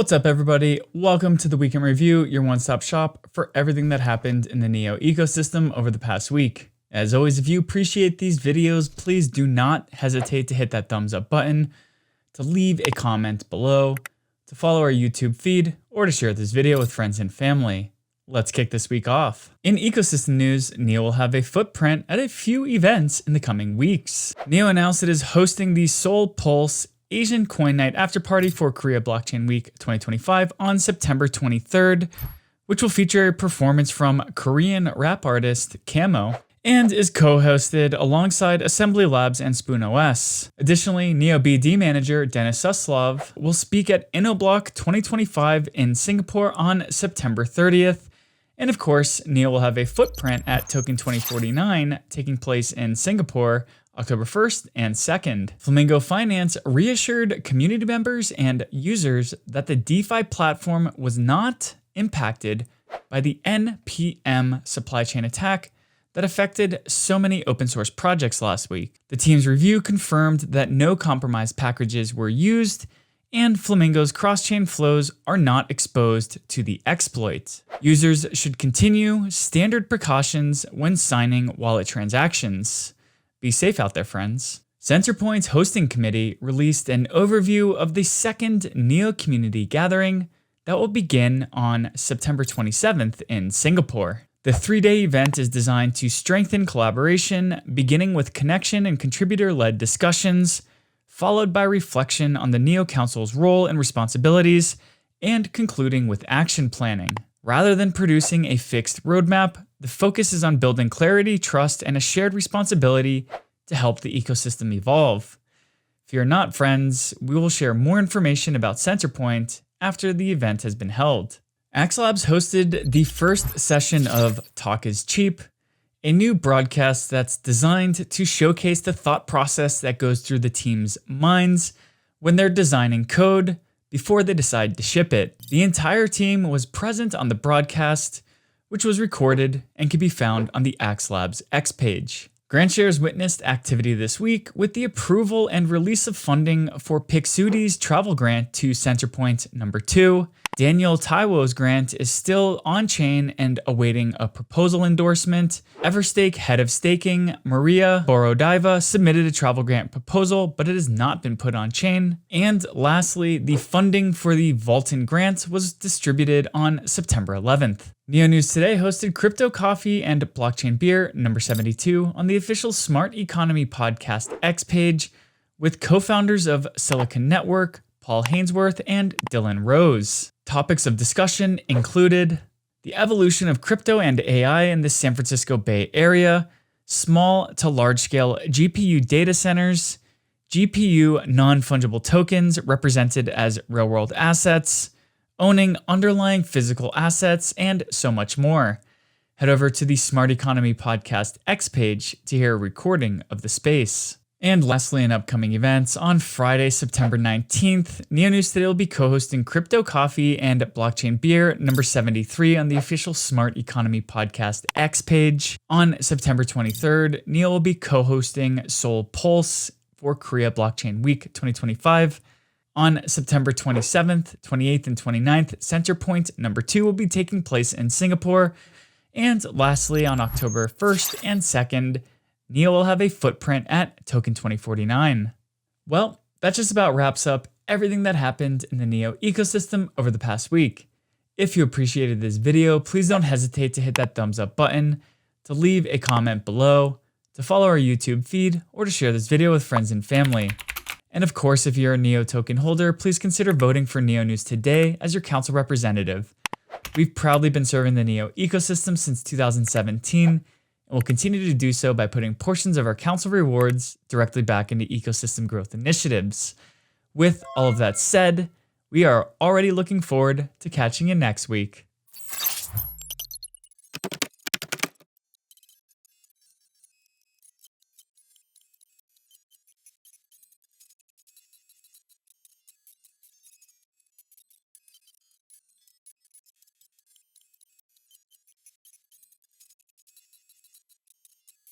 What's up, everybody? Welcome to the Weekend Review, your one-stop shop for everything that happened in the NEO ecosystem over the past week. As always, if you appreciate these videos, please do not hesitate to hit that thumbs up button, to leave a comment below, to follow our YouTube feed, or to share this video with friends and family. Let's kick this week off. In ecosystem news, NEO will have a footprint at a few events in the coming weeks. NEO announced it is hosting the Seoul Pulse Asian Coin Night After Party for Korea Blockchain Week 2025 on September 23rd, which will feature a performance from Korean rap artist Camo and is co-hosted alongside Assembly Labs and Spoon OS. Additionally, NEO BD manager Dennis Suslov will speak at InnoBlock 2025 in Singapore on September 30th. And of course, NEO will have a footprint at Token 2049 taking place in Singapore October 1st and 2nd. Flamingo Finance reassured community members and users that the DeFi platform was not impacted by the NPM supply chain attack that affected so many open source projects last week. The team's review confirmed that no compromised packages were used and Flamingo's cross-chain flows are not exposed to the exploit. Users should continue standard precautions when signing wallet transactions. Be safe out there, friends. Centerpoint's hosting committee released an overview of the second NEO community gathering that will begin on September 27th in Singapore. The 3-day event is designed to strengthen collaboration, beginning with connection and contributor-led discussions, followed by reflection on the NEO Council's role and responsibilities, and concluding with action planning. Rather than producing a fixed roadmap, the focus is on building clarity, trust, and a shared responsibility to help the ecosystem evolve. Fear not, friends, we will share more information about Centerpoint after the event has been held. AxLabs hosted the first session of Talk is Cheap, a new broadcast that's designed to showcase the thought process that goes through the team's minds when they're designing code before they decide to ship it. The entire team was present on the broadcast, which was recorded and can be found on the AxLabs X page. GrantShares witnessed activity this week with the approval and release of funding for Pixudi's travel grant to Centerpoint number 2. Daniel Taiwo's grant is still on-chain and awaiting a proposal endorsement. Everstake head of staking, Maria Borodaiva, submitted a travel grant proposal, but it has not been put on-chain. And lastly, the funding for the Vaulton grant was distributed on September 11th. NEO News Today hosted Crypto Coffee and Blockchain Beer number 72 on the official Smart Economy Podcast X page with co-founders of Silicon Network, Paul Hainsworth and Dylan Rose. Topics of discussion included the evolution of crypto and AI in the San Francisco Bay Area, small to large-scale GPU data centers, GPU non-fungible tokens represented as real-world assets, owning underlying physical assets, and so much more. Head over to the Smart Economy Podcast X page to hear a recording of the space. And lastly, in upcoming events, on Friday, September 19th, NEO News Today will be co-hosting Crypto Coffee and Blockchain Beer number 73 on the official Smart Economy Podcast X page. On September 23rd, NEO will be co-hosting Seoul Pulse for Korea Blockchain Week 2025. On September 27th, 28th, and 29th, Centerpoint number 2 will be taking place in Singapore. And lastly, on October 1st and 2nd, NEO will have a footprint at Token 2049. Well, that just about wraps up everything that happened in the NEO ecosystem over the past week. If you appreciated this video, please don't hesitate to hit that thumbs up button, to leave a comment below, to follow our YouTube feed, or to share this video with friends and family. And of course, if you're a NEO token holder, please consider voting for NEO News Today as your council representative. We've proudly been serving the NEO ecosystem since 2017, and we'll continue to do so by putting portions of our council rewards directly back into ecosystem growth initiatives. With all of that said, we are already looking forward to catching you next week.